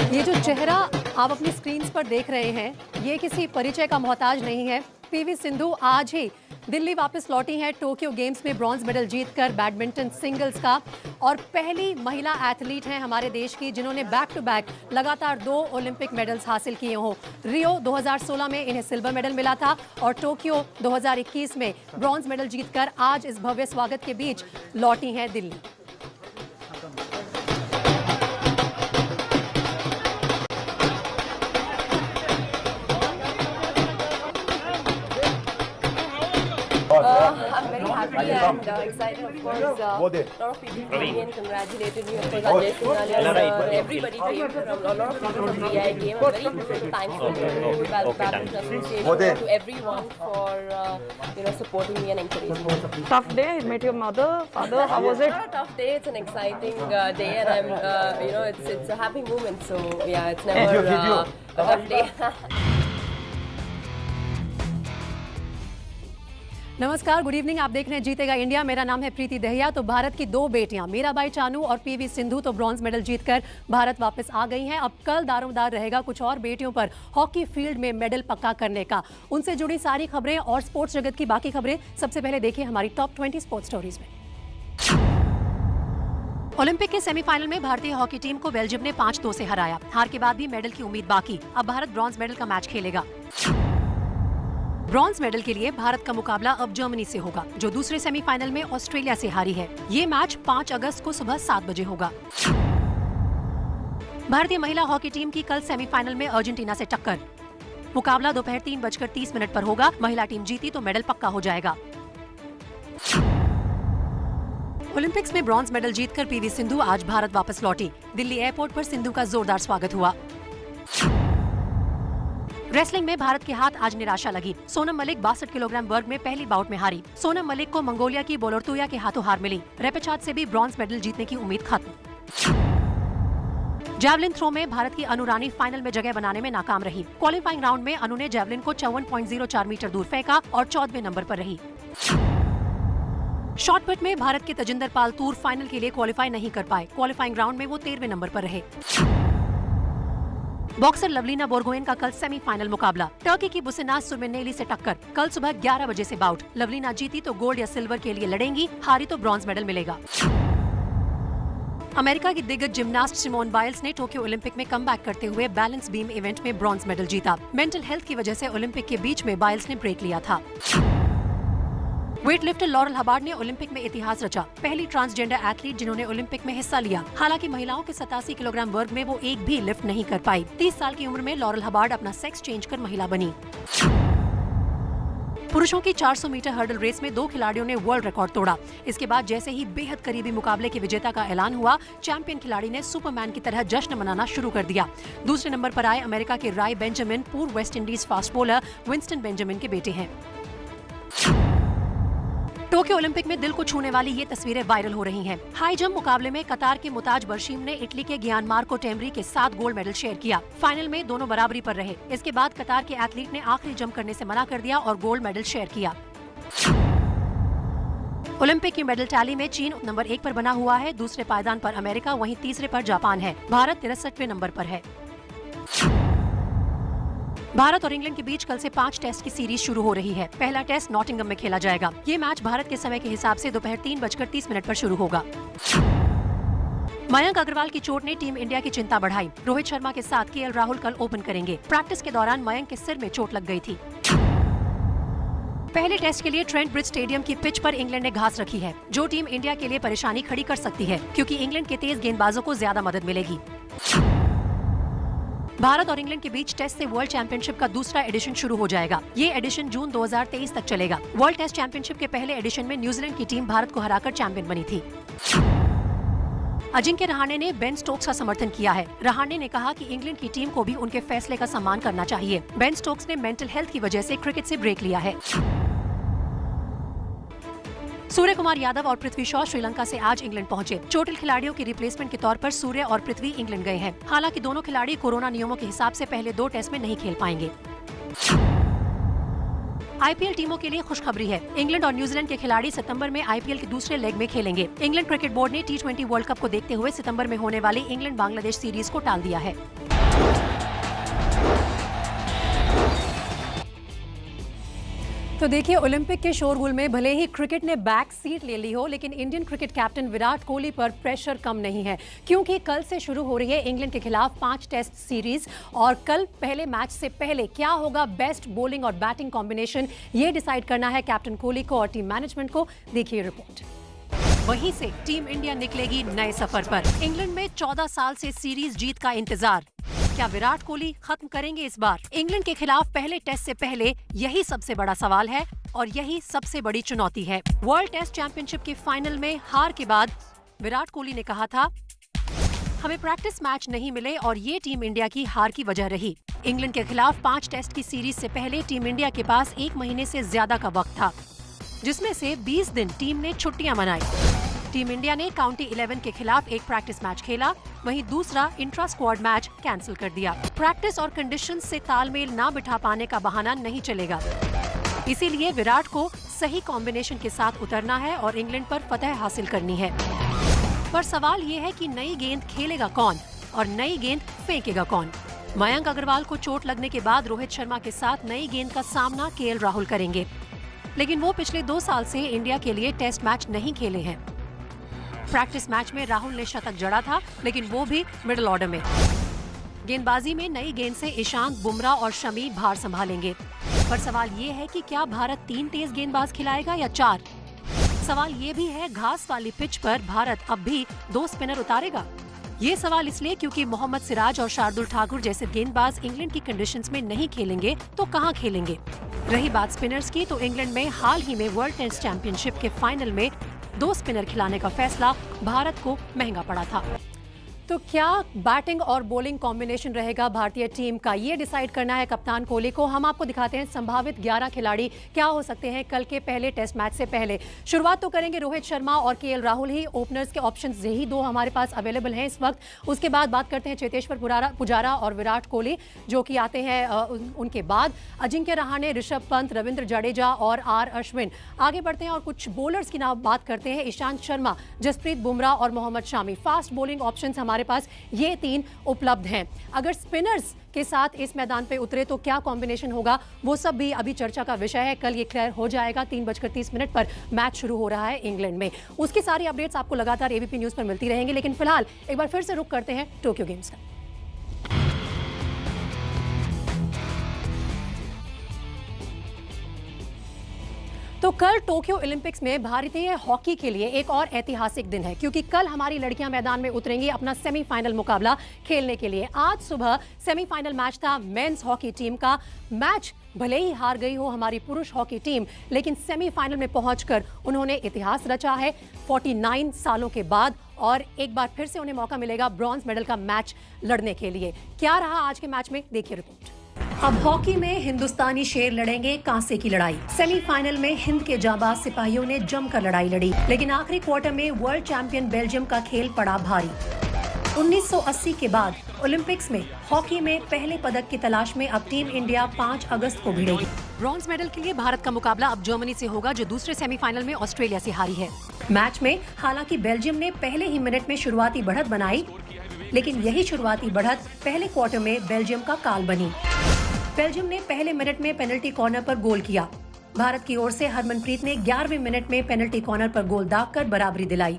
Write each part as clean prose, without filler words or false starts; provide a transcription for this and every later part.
ये जो चेहरा आप अपनी स्क्रीन्स पर देख रहे हैं, ये किसी परिचय का मोहताज नहीं है। पीवी सिंधु आज ही दिल्ली वापस लौटी हैं टोक्यो गेम्स में ब्रॉन्ज मेडल जीतकर बैडमिंटन सिंगल्स का, और पहली महिला एथलीट हैं हमारे देश की जिन्होंने बैक टू बैक लगातार 2 ओलंपिक मेडल्स हासिल किए हों। रियो 2016 में इन्हें सिल्वर मेडल मिला था और टोक्यो 2021 में ब्रॉन्ज मेडल जीतकर आज इस भव्य स्वागत के बीच लौटी हैं Delhi. I'm very happy and excited, of course. A lot of people came and congratulated me. Of course, Ajay Singhal, everybody came from, a lot of people from VI came. I'm very thankful to Badminton Association, to everyone for supporting me and encouraging me. Tough day. You met your mother, father. How was it? It's not a tough day. It's an exciting day, and I'm, it's a happy moment. So yeah, it's never a tough day. नमस्कार, good evening. आप देख रहे हैं जीतेगा India. मेरा नाम है प्रीति दहिया। तो भारत की 2 बेटियां मीराबाई चानू और पीवी सिंधु तो ब्रॉन्ज मेडल जीतकर भारत वापस आ गई हैं। अब कल दारोमदार रहेगा कुछ और बेटियों पर हॉकी फील्ड में मेडल पक्का करने का। उनसे जुड़ी सारी खबरें और स्पोर्ट्स जगत की बाकी खबरें सबसे पहले देखिए हमारी टॉप 20 स्पोर्ट्स स्टोरीज में। ओलंपिक के सेमीफाइनल में भारतीय हॉकी टीम को बेल्जियम ने 5-2 से हराया। हार के बाद भी मेडल की उम्मीद बाकी। अब भारत ब्रॉन्ज मेडल का मैच खेलेगा। ब्रॉन्ज मेडल के लिए भारत का मुकाबला अब जर्मनी से होगा, जो दूसरे सेमीफाइनल में ऑस्ट्रेलिया से हारी है। ये मैच 5 अगस्त को सुबह 7 बजे होगा। भारतीय महिला हॉकी टीम की कल सेमीफाइनल में अर्जेंटीना से टक्कर। मुकाबला दोपहर 3:30 पर होगा। महिला टीम जीती तो मेडल पक्का हो जाएगा। ओलंपिक्स में ब्रॉन्ज मेडल जीतकर पीवी सिंधु आज भारत वापस लौटी। दिल्ली एयरपोर्ट पर सिंधु का जोरदार स्वागत हुआ। रेसलिंग में भारत के हाथ आज निराशा लगी। सोनम मलिक 62 किलोग्राम वर्ग में पहली बाउट में हारी। सोनम मलिक को मंगोलिया की बोलोर्तुया के हाथों हार मिली। रेपेचाज से भी ब्रॉन्ज मेडल जीतने की उम्मीद खत्म। जैवलिन थ्रो में भारत की अनु रानी फाइनल में जगह बनाने में नाकाम रही। क्वालिफाइंग राउंड में अनु ने जैवलिन को 54.04 मीटर दूर फेंका और 14वें नंबर पर रही। शॉटपुट में भारत के तजिंदर पाल तूर फाइनल के लिए क्वालिफाई नहीं कर पाए। क्वालिफाइंग राउंड में वो 13वें नंबर पर रहे। बॉक्सर लवलीना बोरगोहेन का कल सेमीफाइनल मुकाबला। टर्की की बुसेनाज सुरमेनेली से टक्कर। कल सुबह 11 बजे से बाउट। लवलीना जीती तो गोल्ड या सिल्वर के लिए लड़ेंगी, हारी तो ब्रॉन्ज मेडल मिलेगा। अमेरिका की दिग्गज जिम्नास्ट सिमोन बाइल्स ने टोक्यो ओलंपिक में कमबैक करते हुए बैलेंस बीम इवेंट में ब्रॉन्ज मेडल जीता। मेंटल हेल्थ की वजह से ओलंपिक के बीच में बाइल्स ने ब्रेक लिया था। वेटलिफ्टर लॉरेल हबार्ड ने ओलंपिक में इतिहास रचा। पहली ट्रांसजेंडर एथलीट जिन्होंने ओलंपिक में हिस्सा लिया। हालांकि महिलाओं के 87 किलोग्राम वर्ग में वो एक भी लिफ्ट नहीं कर पाई। 30 साल की उम्र में लॉरेल हबार्ड अपना सेक्स चेंज कर महिला बनी। पुरुषों की 400 मीटर हर्डल रेस में 2 खिलाड़ियों ने वर्ल्ड रिकॉर्ड तोड़ा। इसके बाद जैसे ही बेहद करीबी मुकाबले के विजेता का ऐलान हुआ, चैंपियन खिलाड़ी ने सुपरमैन की तरह जश्न मनाना शुरू कर दिया। दूसरे नंबर पर आए अमेरिका के राय बेंजामिन पूर्व West Indies fast bowler Winston Benjamin के बेटे हैं। टोक्यो ओलंपिक में दिल को छूने वाली ये तस्वीरें वायरल हो रही हैं। हाई जंप मुकाबले में कतार के मुताज बर्शीम ने इटली के गियानमार्को टेम्बरी के साथ गोल्ड मेडल शेयर किया। फाइनल में दोनों बराबरी पर रहे। इसके बाद कतार के एथलीट ने आखिरी जंप करने से मना कर दिया और गोल्ड मेडल शेयर किया। ओलंपिक की मेडल टैली में चीन नंबर 1 पर बना हुआ है। दूसरे पायदान पर अमेरिका, वहीं तीसरे पर जापान है। भारत 63वें नंबर पर है। भारत और इंग्लैंड के बीच कल से 5 टेस्ट की सीरीज शुरू हो रही है। पहला टेस्ट नॉटिंघम में खेला जाएगा। ये मैच भारत के समय के हिसाब से दोपहर 3:30 पर शुरू होगा। मयंक अग्रवाल की चोट ने टीम इंडिया की चिंता बढ़ाई। रोहित शर्मा के साथ केएल राहुल कल ओपन करेंगे। प्रैक्टिस के दौरान मयंक के सिर में चोट लग गई थी। पहले टेस्ट के लिए ट्रेंट ब्रिज स्टेडियम की पिच पर इंग्लैंड ने घास रखी है, जो टीम इंडिया के लिए परेशानी खड़ी कर सकती है, क्योंकि इंग्लैंड के तेज गेंदबाजों को ज्यादा मदद मिलेगी। भारत और इंग्लैंड के बीच टेस्ट से वर्ल्ड चैंपियनशिप का दूसरा एडिशन शुरू हो जाएगा। ये एडिशन जून 2023 तक चलेगा। वर्ल्ड टेस्ट चैंपियनशिप के पहले एडिशन में न्यूजीलैंड की टीम भारत को हराकर चैंपियन बनी थी। अजिंक्य रहाणे ने बेन स्टोक्स का समर्थन किया है। रहाणे ने कहा कि इंग्लैंड की टीम को भी उनके फैसले का सम्मान करना चाहिए। बेन स्टोक्स ने मेंटल हेल्थ की वजह से क्रिकेट से ब्रेक लिया है। सूर्य कुमार यादव और पृथ्वी शॉ श्रीलंका से आज इंग्लैंड पहुंचे। चोटिल खिलाड़ियों के रिप्लेसमेंट के तौर पर सूर्य और पृथ्वी इंग्लैंड गए हैं। हालांकि दोनों खिलाड़ी कोरोना नियमों के हिसाब से पहले 2 टेस्ट में नहीं खेल पाएंगे। आईपीएल टीमों के लिए खुशखबरी है। इंग्लैंड और न्यूजीलैंड के खिलाड़ी सितंबर में आईपीएल के दूसरे लेग में खेलेंगे। इंग्लैंड क्रिकेट बोर्ड ने T20 वर्ल्ड कप को देखते हुए सितंबर में होने वाली इंग्लैंड बांग्लादेश सीरीज को टाल दिया है। तो देखिए, ओलंपिक के शोरगुल में भले ही क्रिकेट ने बैक सीट ले ली हो, लेकिन Indian cricket captain Virat Kohli पर प्रेशर कम नहीं है, क्योंकि कल से शुरू हो रही है इंग्लैंड के खिलाफ 5 टेस्ट सीरीज। और कल पहले मैच से पहले क्या होगा बेस्ट बॉलिंग और बैटिंग कॉम्बिनेशन, ये डिसाइड करना है कैप्टन कोहली को और टीम मैनेजमेंट को। देखिए रिपोर्ट। वहीं से टीम इंडिया निकलेगी नए सफर पर। इंग्लैंड में 14 साल से सीरीज जीत का इंतजार, क्या विराट कोहली खत्म करेंगे इस बार? इंग्लैंड के खिलाफ पहले टेस्ट से पहले यही सबसे बड़ा सवाल है और यही सबसे बड़ी चुनौती है। वर्ल्ड टेस्ट चैंपियनशिप के फाइनल में हार के बाद विराट कोहली ने कहा था, हमें प्रैक्टिस मैच नहीं मिले और ये टीम इंडिया की हार की वजह रही। इंग्लैंड के खिलाफ 5 टेस्ट की सीरीज से पहले टीम इंडिया के पास 1 महीने से ज्यादा का वक्त था, जिसमें से 20 दिन टीम ने छुट्टियां मनाई। टीम इंडिया ने काउंटी 11 के खिलाफ एक प्रैक्टिस मैच खेला, वहीं दूसरा इंट्रा स्क्वाड मैच कैंसिल कर दिया। प्रैक्टिस और कंडीशंस से तालमेल ना बिठा पाने का बहाना नहीं चलेगा, इसीलिए विराट को सही कॉम्बिनेशन के साथ उतरना है और इंग्लैंड पर फतह हासिल करनी है। पर सवाल ये है कि नई गेंद खेलेगा कौन और नई गेंद फेंकेगा कौन? मयंक अग्रवाल को चोट लगने के बाद रोहित शर्मा के साथ नई गेंद का सामना केएल राहुल करेंगे, लेकिन वो पिछले 2 साल से इंडिया के लिए टेस्ट मैच नहीं खेले हैं। प्रैक्टिस मैच में राहुल ने शतक जड़ा था, लेकिन वो भी मिडिल ऑर्डर में। गेंदबाजी में नई गेंद से ईशांत, बुमराह और शमी भार संभालेंगे। पर सवाल ये है कि क्या भारत 3 तेज गेंदबाज खिलाएगा या 4? सवाल ये भी है, घास वाली पिच पर भारत अब भी 2 स्पिनर उतारेगा? ये सवाल इसलिए क्योंकि मोहम्मद सिराज और शार्दुल ठाकुर जैसे गेंदबाज इंग्लैंड की कंडीशंस में नहीं खेलेंगे तो कहां खेलेंगे? रही बात स्पिनर्स की, तो इंग्लैंड में हाल ही में वर्ल्ड टेस्ट चैंपियनशिप के फाइनल में 2 स्पिनर खिलाने का फैसला भारत को महंगा पड़ा था। तो क्या बैटिंग और बॉलिंग कॉम्बिनेशन रहेगा भारतीय टीम का, ये डिसाइड करना है कप्तान कोहली को। हम आपको दिखाते हैं संभावित 11 खिलाड़ी क्या हो सकते हैं कल के पहले टेस्ट मैच से पहले। शुरुआत तो करेंगे रोहित शर्मा और केएल राहुल ही। ओपनर्स के ऑप्शंस यही 2 हमारे पास अवेलेबल हैं इस वक्त। उसके बाद बात करते हैं चेतेश्वर पुजारा और विराट कोहली, जो कि आते हैं उनके बाद। अजिंक्य रहाणे, ऋषभ पंत, रविंद्र जडेजा और आर अश्विन। आगे बढ़ते हैं और कुछ बॉलर्स की नाम बात करते हैं। ईशांत शर्मा, जसप्रीत बुमराह और Mohammed Shami. Fast bowling options हमारे पास ये 3 उपलब्ध हैं। अगर स्पिनर्स के साथ इस मैदान पे उतरे तो क्या कॉम्बिनेशन होगा, वो सब भी अभी चर्चा का विषय है। कल ये क्लियर हो जाएगा। 3:30 पर मैच शुरू हो रहा है इंग्लैंड में। उसकी सारी अपडेट्स आपको लगातार एबीपी न्यूज पर मिलती रहेंगी, लेकिन फिलहाल एक बार फिर से रुक करते हैं टोक्यो गेम्स का। तो कल टोक्यो ओलंपिक्स में भारतीय हॉकी के लिए एक और ऐतिहासिक दिन है, क्योंकि कल हमारी लड़कियां मैदान में उतरेंगी अपना सेमीफाइनल मुकाबला खेलने के लिए। आज सुबह सेमीफाइनल मैच था मेंस हॉकी टीम का। मैच भले ही हार गई हो हमारी पुरुष हॉकी टीम, लेकिन सेमीफाइनल में पहुंचकर उन्होंने इतिहास रचा है 49 सालों के बाद, और एक बार फिर से उन्हें मौका मिलेगा ब्रॉन्ज मेडल का मैच लड़ने के लिए। क्या रहा आज के मैच में, देखिए रिपोर्ट। अब हॉकी में हिंदुस्तानी शेर लड़ेंगे कांसे की लड़ाई। सेमीफाइनल में हिंद के जांबाज सिपाहियों ने जमकर लड़ाई लड़ी, लेकिन आखिरी क्वार्टर में वर्ल्ड चैंपियन बेल्जियम का खेल पड़ा भारी। 1980 के बाद ओलंपिक्स में हॉकी में पहले पदक की तलाश में अब टीम इंडिया 5 अगस्त को भिड़ेगी। ब्रॉन्ज मेडल के लिए भारत का मुकाबला अब जर्मनी से होगा, जो दूसरे सेमीफाइनल में ऑस्ट्रेलिया से हारी है। मैच में हालांकि बेल्जियम ने पहले ही मिनट में शुरुआती बढ़त बनाई, लेकिन यही शुरुआती बढ़त पहले क्वार्टर में बेल्जियम का काल बनी। बेल्जियम ने पहले मिनट में पेनल्टी कॉर्नर पर गोल किया। भारत की ओर से हरमनप्रीत ने 11वें मिनट में पेनल्टी कॉर्नर पर गोल दागकर बराबरी दिलाई।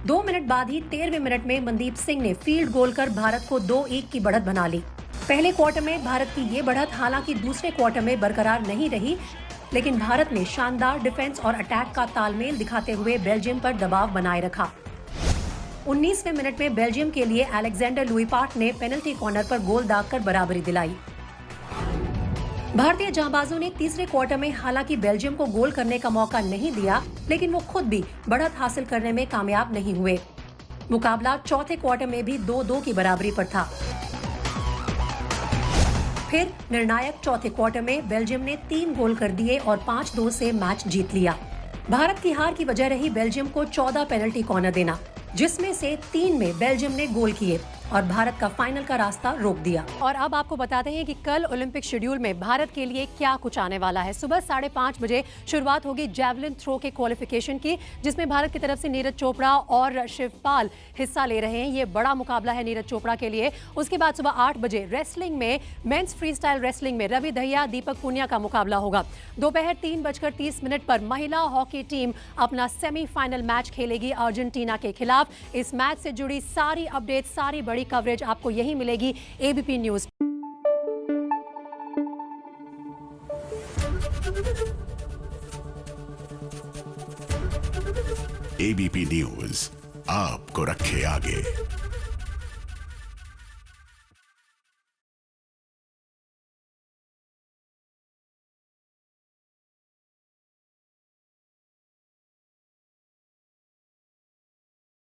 2 मिनट बाद ही 13वें मिनट में मनदीप सिंह ने फील्ड गोल कर भारत को 2-1 की बढ़त बना ली। पहले क्वार्टर में भारत की ये बढ़त हालांकि दूसरे क्वार्टर में बरकरार नहीं रही, लेकिन भारत ने शानदार डिफेंस और अटैक का तालमेल दिखाते हुए बेल्जियम पर दबाव बनाए रखा। 19वें मिनट में बेल्जियम के लिए अलेक्जेंडर लुईपार्ट ने पेनल्टी कॉर्नर पर गोल दागकर बराबरी दिलाई। भारतीय जांबाजों ने तीसरे क्वार्टर में हालांकि बेल्जियम को गोल करने का मौका नहीं दिया, लेकिन वो खुद भी बढ़त हासिल करने में कामयाब नहीं हुए। मुकाबला चौथे क्वार्टर में भी 2-2 की बराबरी पर था। फिर निर्णायक चौथे क्वार्टर में बेल्जियम ने 3 गोल कर दिए और 5-2 से मैच जीत लिया। भारत की हार की वजह रही बेल्जियम को 14 पेनल्टी कॉर्नर देना, जिसमें से 3 में बेल्जियम ने गोल किए। और भारत का फाइनल का रास्ता रोक दिया। और अब आपको बताते हैं कि कल ओलंपिक शेड्यूल में भारत के लिए क्या कुछ आने वाला है। सुबह 5:30 बजे शुरुआत होगी जैवलिन थ्रो के क्वालिफिकेशन की, जिसमें भारत की तरफ से नीरज चोपड़ा और शिवपाल हिस्सा ले रहे हैं। ये बड़ा मुकाबला है नीरज चोपड़ा के लिए। उसके बाद सुबह 8 बजे रेसलिंग में, मेंस फ्रीस्टाइल रेसलिंग में रवि दहिया दीपक पुनिया का मुकाबला होगा। दोपहर 3:30 पर महिला हॉकी टीम अपना सेमीफाइनल मैच खेलेगी अर्जेंटीना के खिलाफ। इस मैच से जुड़ी सारी अपडेट, सारी बड़ी कवरेज आपको यही मिलेगी एबीपी न्यूज। एबीपी न्यूज आपको रखे आगे।